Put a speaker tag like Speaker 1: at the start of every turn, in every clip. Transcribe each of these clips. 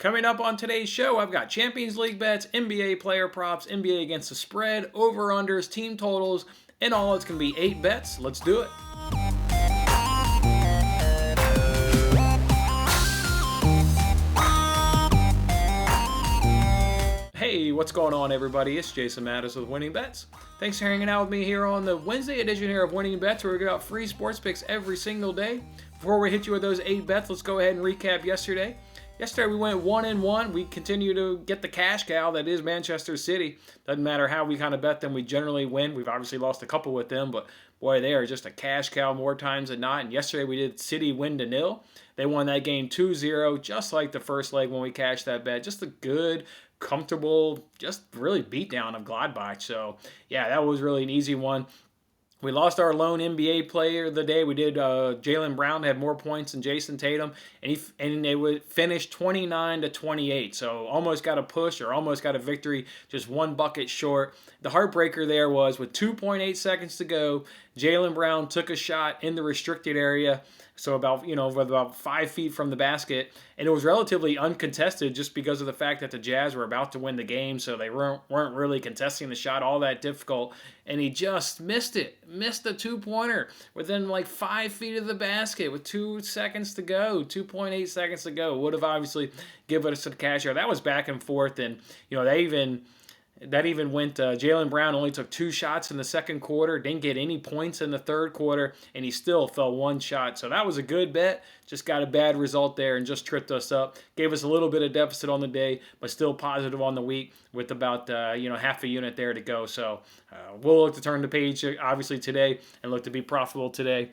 Speaker 1: Coming up on today's show, I've got Champions League bets, NBA player props, NBA against the spread, over-unders, team totals. In all, it's going to be 8 bets. Let's do it. Hey, what's going on, everybody? It's Jason Mattis with Winning Bets. Thanks for hanging out with me here on the Wednesday edition here of Winning Bets, where we give out free sports picks every single day. Before we hit you with those 8 bets, let's go ahead and recap yesterday. Yesterday we went 1-1. We continue to get the cash cow that is Manchester City. Doesn't matter how we kind of bet them, we generally win. We've obviously lost a couple with them, but boy, they are just a cash cow more times than not. And yesterday we did City win to 0. They won that game 2-0, just like the first leg when we cashed that bet. Just a good, comfortable, just really beatdown of Gladbach. So yeah, that was really an easy one. We lost our lone NBA player of the day. We did Jaylen Brown had more points than Jason Tatum, and they would finish 29-28. So almost got a push or almost got a victory, just one bucket short. The heartbreaker there was with 2.8 seconds to go, Jaylen Brown took a shot in the restricted area. So about 5 feet from the basket, and it was relatively uncontested just because of the fact that the Jazz were about to win the game, so they weren't really contesting the shot all that difficult, and he just missed the 2-pointer within like 5 feet of the basket with 2 seconds to go, 2.8 seconds to go. Would have obviously given us a cash out. That was back and forth, and that even went, Jaylen Brown only took 2 shots in the second quarter, didn't get any points in the third quarter, and he still fell 1 shot. So that was a good bet, just got a bad result there and just tripped us up. Gave us a little bit of deficit on the day, but still positive on the week with about, half a unit there to go. So we'll look to turn the page, obviously, today and look to be profitable today.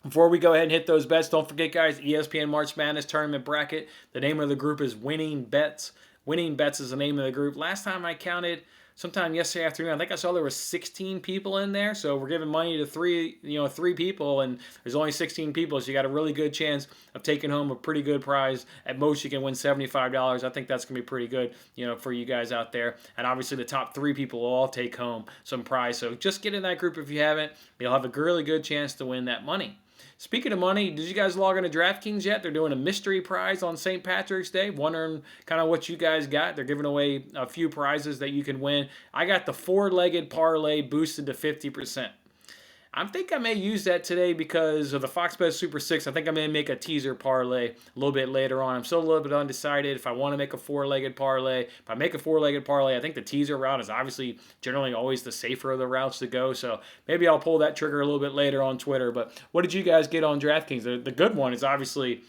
Speaker 1: Before we go ahead and hit those bets, don't forget, guys, ESPN March Madness Tournament Bracket. The name of the group is Winning Bets. Winning Bets is the name of the group. Last time I counted, sometime yesterday afternoon, I think I saw there were 16 people in there. So we're giving money to three people, and there's only 16 people, so you got a really good chance of taking home a pretty good prize. At most, you can win $75. I think that's gonna be pretty good, for you guys out there. And obviously, the top 3 people will all take home some prize. So just get in that group if you haven't. You'll have a really good chance to win that money. Speaking of money, did you guys log into DraftKings yet? They're doing a mystery prize on St. Patrick's Day. Wondering kind of what you guys got. They're giving away a few prizes that you can win. I got the 4-legged parlay boosted to 50%. I think I may use that today because of the Fox Bet Super 6. I think I may make a teaser parlay a little bit later on. I'm still a little bit undecided if I want to make a 4-legged parlay. If I make a 4-legged parlay, I think the teaser route is obviously generally always the safer of the routes to go. So maybe I'll pull that trigger a little bit later on Twitter. But what did you guys get on DraftKings? The good one is obviously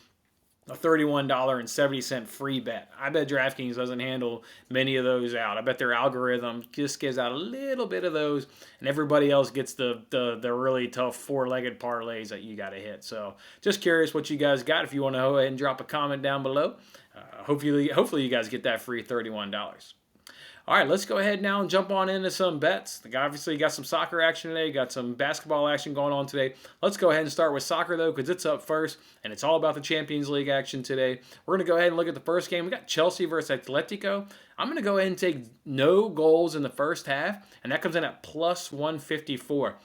Speaker 1: a $31.70 free bet. I bet DraftKings doesn't handle many of those out. I bet their algorithm just gives out a little bit of those, and everybody else gets the really tough 4-legged parlays that you got to hit. So just curious what you guys got. If you want to go ahead and drop a comment down below, hopefully you guys get that free $31. All right, let's go ahead now and jump on into some bets. Obviously, you got some soccer action today. You got some basketball action going on today. Let's go ahead and start with soccer, though, because it's up first, and it's all about the Champions League action today. We're going to go ahead and look at the first game. We got Chelsea versus Atletico. I'm going to go ahead and take no goals in the first half, and that comes in at plus 154.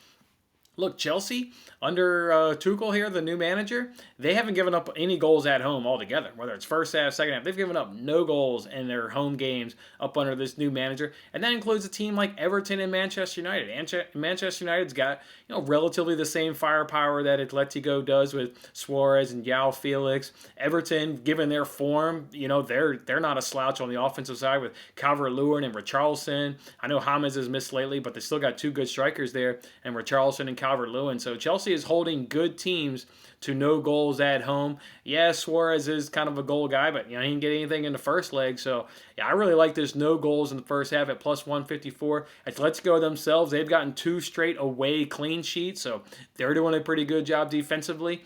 Speaker 1: Look, Chelsea, under Tuchel here, the new manager, they haven't given up any goals at home altogether, whether it's first half, second half. They've given up no goals in their home games up under this new manager, and that includes a team like Everton and Manchester United. Manchester United's got relatively the same firepower that Atletico does with Suarez and João Felix. Everton, given their form, they're not a slouch on the offensive side with Calvert-Lewin and Richarlison. I know James has missed lately, but they still got 2 good strikers there, and Richarlison and Calvert-Lewin. So Chelsea is holding good teams to no goals at home. Yeah, Suarez is kind of a goal guy, but he didn't get anything in the first leg. So yeah, I really like this no goals in the first half at plus 154. Atletico themselves, they've gotten 2 straight away clean sheets, so they're doing a pretty good job defensively.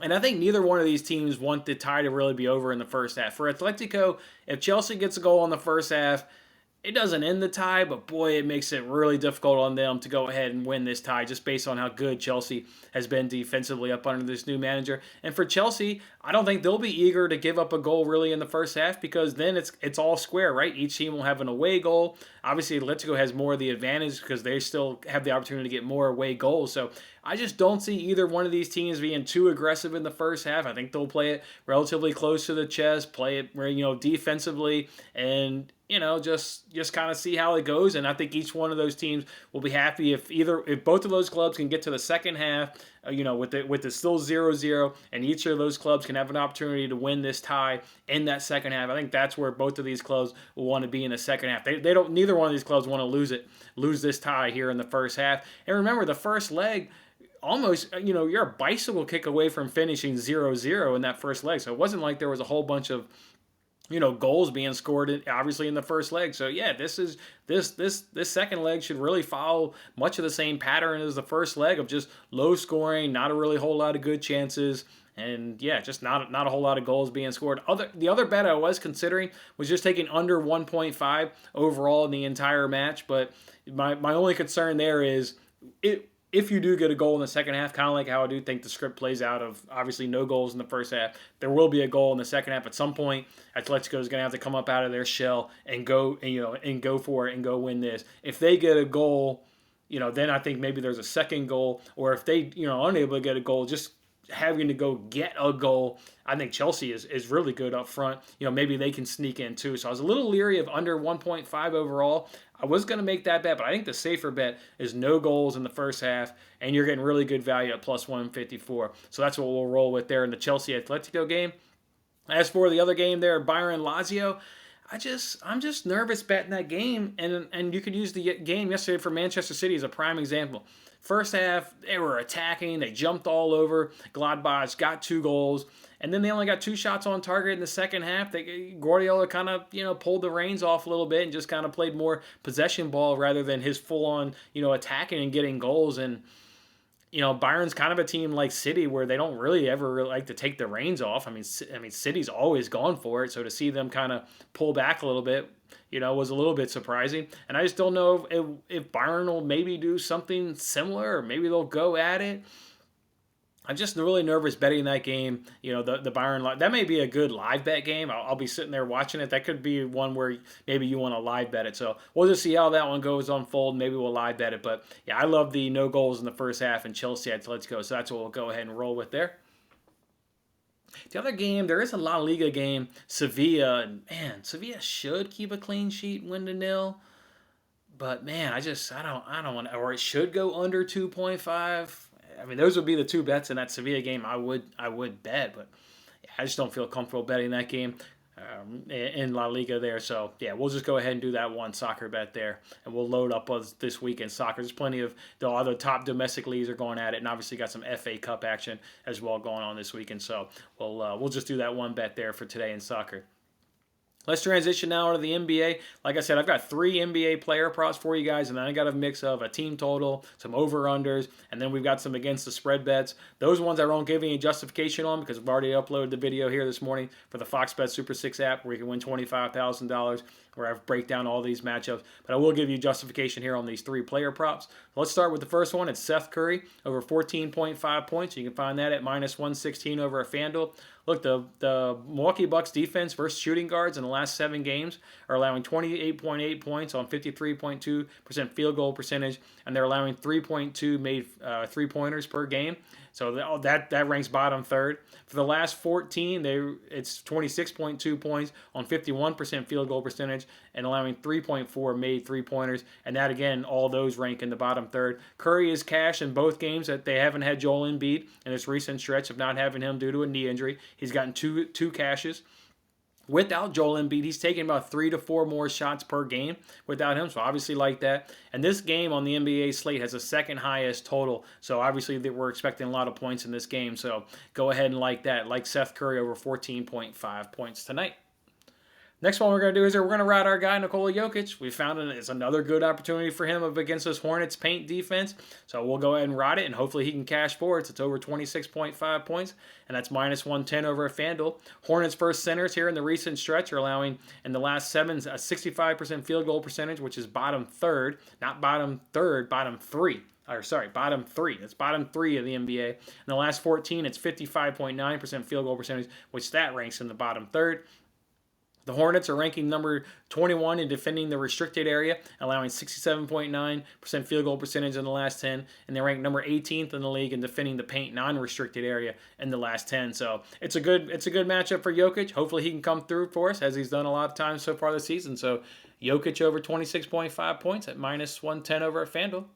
Speaker 1: And I think neither one of these teams want the tie to really be over in the first half. For Atletico, if Chelsea gets a goal in the first half, it doesn't end the tie, but boy, it makes it really difficult on them to go ahead and win this tie just based on how good Chelsea has been defensively up under this new manager. And for Chelsea, I don't think they'll be eager to give up a goal really in the first half because then it's all square, right? Each team will have an away goal. Obviously, Atletico has more of the advantage because they still have the opportunity to get more away goals. So I just don't see either one of these teams being too aggressive in the first half. I think they'll play it relatively close to the chest, play it defensively, and just kind of see how it goes. And I think each one of those teams will be happy if both of those clubs can get to the second half, with the still 0-0, and each of those clubs can have an opportunity to win this tie in that second half. I think that's where both of these clubs will want to be in the second half. Neither one of these clubs want to lose this tie here in the first half. And remember, the first leg, almost, you're a bicycle kick away from finishing 0-0 in that first leg. So it wasn't like there was a whole bunch of goals being scored obviously in the first leg. So yeah, this second leg should really follow much of the same pattern as the first leg of just low scoring, not a really whole lot of good chances, and yeah, just not a whole lot of goals being scored. The other bet I was considering was just taking under 1.5 overall in the entire match, but my only concern there is if you do get a goal in the second half, kind of like how I do think the script plays out of obviously no goals in the first half, there will be a goal in the second half at some point. Atletico is going to have to come up out of their shell and go for it and go win this. If they get a goal, then I think maybe there's a second goal, or if they unable to get a goal, just having to go get a goal. I think Chelsea is really good up front. Maybe they can sneak in too. So I was a little leery of under 1.5 overall. I was going to make that bet, but I think the safer bet is no goals in the first half, and you're getting really good value at plus 154. So that's what we'll roll with there in the Chelsea Atletico game. As for the other game there, Bayern Lazio, I'm just nervous betting that game, and you could use the game yesterday for Manchester City as a prime example. First half, they were attacking. They jumped all over Gladbach, got 2 goals. And then they only got 2 shots on target in the second half. Guardiola kind of, pulled the reins off a little bit and just kind of played more possession ball rather than his full-on, attacking and getting goals. And, Bayern's kind of a team like City where they don't really ever like to take the reins off. I mean, City's always gone for it. So to see them kind of pull back a little bit, was a little bit surprising. And I just don't know if Bayern will maybe do something similar or maybe they'll go at it. I'm just really nervous betting that game. The Bayern, that may be a good live bet game. I'll be sitting there watching it. That could be one where maybe you want to live bet it. So we'll just see how that one goes unfold. Maybe we'll live bet it. But yeah, I love the no goals in the first half and Chelsea Atletico. So that's what we'll go ahead and roll with there. The other game, there is a La Liga game, Sevilla. And man, Sevilla should keep a clean sheet, 1-0. But man, I don't want, or it should go under 2.5. I mean, those would be the 2 bets in that Sevilla game I would bet, but yeah, I just don't feel comfortable betting that game in La Liga there. So yeah, we'll just go ahead and do that one soccer bet there, and we'll load up this weekend soccer. There's plenty of the other top domestic leagues are going at it, and obviously got some FA Cup action as well going on this weekend. So we'll just do that one bet there for today in soccer. Let's transition now to the NBA. Like I said, I've got 3 NBA player props for you guys, and then I got a mix of a team total, some over-unders, and then we've got some against the spread bets. Those ones I won't give any justification on because I've already uploaded the video here this morning for the Fox Bet Super 6 app where you can win $25,000 where I break down all these matchups. But I will give you justification here on these 3 player props. Let's start with the first one. It's Seth Curry over 14.5 points. You can find that at minus 116 over a FanDuel. Look, the Milwaukee Bucks defense versus shooting guards in the last 7 games are allowing 28.8 points on 53.2% field goal percentage, and they're allowing 3.2 made 3-pointers per game. So that ranks bottom 3rd. For the last 14, it's 26.2 points on 51% field goal percentage and allowing 3.4 made 3-pointers. And that, again, all those rank in the bottom 3rd. Curry is cash in both games that they haven't had Joel Embiid in this recent stretch of not having him due to a knee injury. He's gotten two cashes. Without Joel Embiid, he's taking about 3 to 4 more shots per game without him, so obviously like that. And this game on the NBA slate has the 2nd highest total, so obviously we're expecting a lot of points in this game, so go ahead and like that. Like Seth Curry over 14.5 points tonight. Next one we're going to do is we're going to ride our guy Nikola Jokic. We found it's another good opportunity for him up against this Hornets paint defense. So we'll go ahead and ride it, and hopefully he can cash forwards. It's over 26.5 points, and that's minus 110 over at FanDuel. Hornets first centers here in the recent stretch are allowing in the last 7 a 65% field goal percentage, which is bottom third, not bottom third, bottom three. Bottom three. That's bottom three of the NBA. In the last 14, it's 55.9% field goal percentage, which that ranks in the bottom third. The Hornets are ranking number 21 in defending the restricted area, allowing 67.9% field goal percentage in the last 10, and they rank number 18th in the league in defending the paint non-restricted area in the last 10. So it's a good matchup for Jokic. Hopefully he can come through for us, as he's done a lot of times so far this season. So Jokic over 26.5 points at minus 110 over at FanDuel.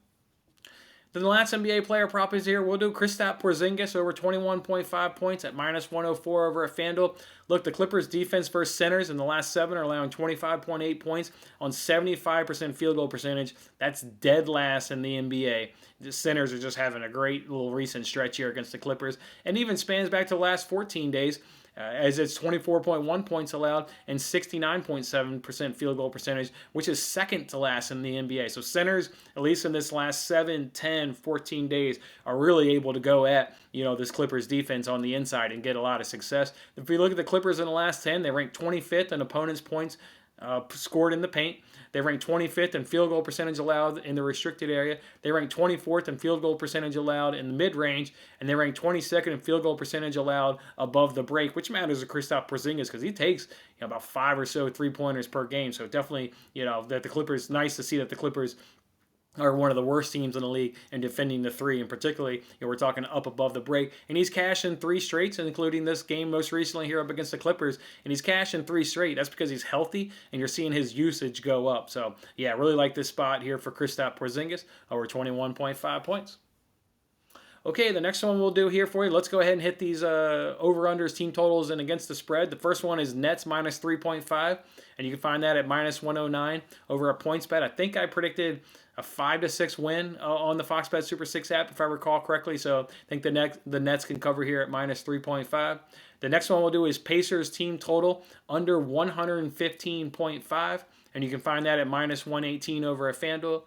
Speaker 1: Then the last NBA player prop is here. We'll do Kristaps Porzingis over 21.5 points at minus 104 over at FanDuel. Look, the Clippers defense versus centers in the last 7 are allowing 25.8 points on 75% field goal percentage. That's dead last in the NBA. The centers are just having a great little recent stretch here against the Clippers, and even spans back to the last 14 days. As it's 24.1 points allowed and 69.7% field goal percentage, which is second to last in the NBA. So centers, at least in this last 7, 10, 14 days, are really able to go at, this Clippers defense on the inside and get a lot of success. If we look at the Clippers in the last 10, they rank 25th in opponents' points scored in the paint. They rank 25th in field goal percentage allowed in the restricted area. They rank 24th in field goal percentage allowed in the mid-range. And they rank 22nd in field goal percentage allowed above the break, which matters to Kristaps Porzingis because he takes about 5 or so three-pointers per game. So definitely, that the Clippers, nice to see that the Clippers are one of the worst teams in the league in defending the three, and particularly, we're talking up above the break. And he's cashing 3 straights, including this game most recently here up against the Clippers, and he's cashing 3 straight. That's because he's healthy, and you're seeing his usage go up. So, yeah, really like this spot here for Kristaps Porzingis, over 21.5 points. Okay, the next one we'll do here for you, let's go ahead and hit these over-unders, team totals, and against the spread. The first one is Nets minus 3.5, and you can find that at minus 109 over a PointsBet. I think I predicted a 5-6 win on the Fox Bet Super 6 app, if I recall correctly. So I think the Nets can cover here at minus 3.5. The next one we'll do is Pacers team total under 115.5, and you can find that at minus 118 over at FanDuel.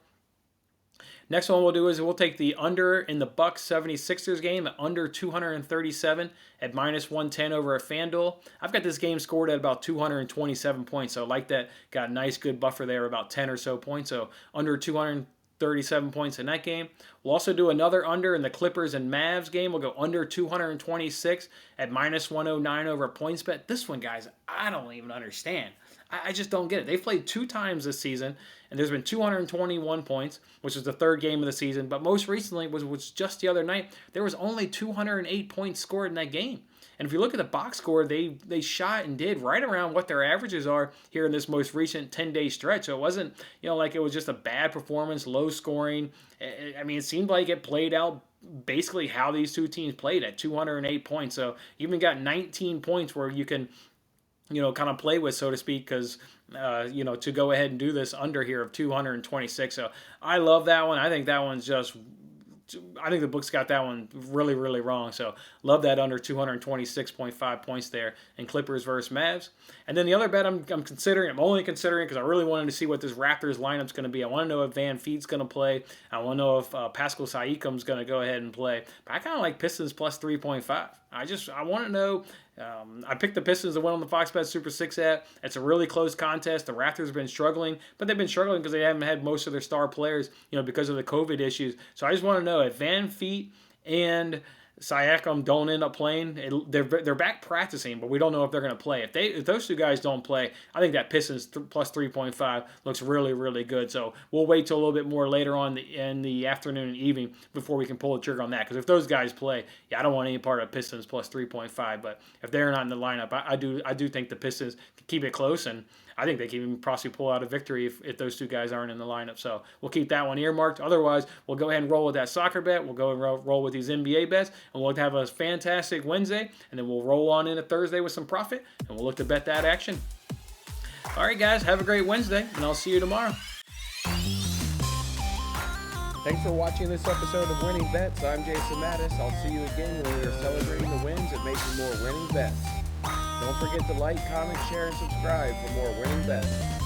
Speaker 1: Next one we'll do is we'll take the under in the Bucks 76ers game at under 237 at minus 110 over at FanDuel. I've got this game scored at about 227 points, so I like that. Got a nice good buffer there, about 10 or so points, so under 237 points in that game. We'll also do another under in the Clippers and Mavs game. We'll go under 226 at minus 109 over PointsBet. This one, guys, I don't even understand. I just don't get it. They've played 2 times this season, and there's been 221 points, which is the 3rd game of the season. But most recently was just the other night. There was only 208 points scored in that game. And if you look at the box score, they shot and did right around what their averages are here in this most recent 10-day stretch. So it wasn't, like it was just a bad performance, low scoring. I mean, it seemed like it played out basically how these two teams played at 208 points. So you even got 19 points where you can kind of play with, so to speak, because, to go ahead and do this under here of 226. So I love that one. I think that one's I think the book's got that one really, really wrong. So love that under 226.5 points there in Clippers versus Mavs. And then the other bet I'm only considering because I really wanted to see what this Raptors lineup's going to be. I want to know if Van Fleet's going to play. I want to know if Pascal Siakam's going to go ahead and play. But I kind of like Pistons plus 3.5. I want to know. I picked the Pistons to win on the Fox Bet Super 6 app. It's a really close contest. The Raptors have been struggling, but they've been struggling because they haven't had most of their star players, because of the COVID issues. So I just want to know if Van Fleet and Siakam don't end up playing. They're back practicing, but we don't know if they're going to play. If those two guys don't play, I think that Pistons plus 3.5 looks really, really good. So we'll wait till a little bit more later on in the afternoon and evening before we can pull the trigger on that. Because if those guys play, I don't want any part of Pistons plus 3.5. But if they're not in the lineup, I do think the Pistons can keep it close, and I think they can even possibly pull out a victory if those two guys aren't in the lineup. So we'll keep that one earmarked. Otherwise, we'll go ahead and roll with that soccer bet. We'll go and roll with these NBA bets, and we'll have a fantastic Wednesday, and then we'll roll on into Thursday with some profit, and we'll look to bet that action. All right, guys, have a great Wednesday, and I'll see you tomorrow. Thanks for watching this episode of Winning Bets. I'm Jason Mattis. I'll see you again when we are celebrating the wins and making more winning bets. Don't forget to like, comment, share, and subscribe for more winning bets.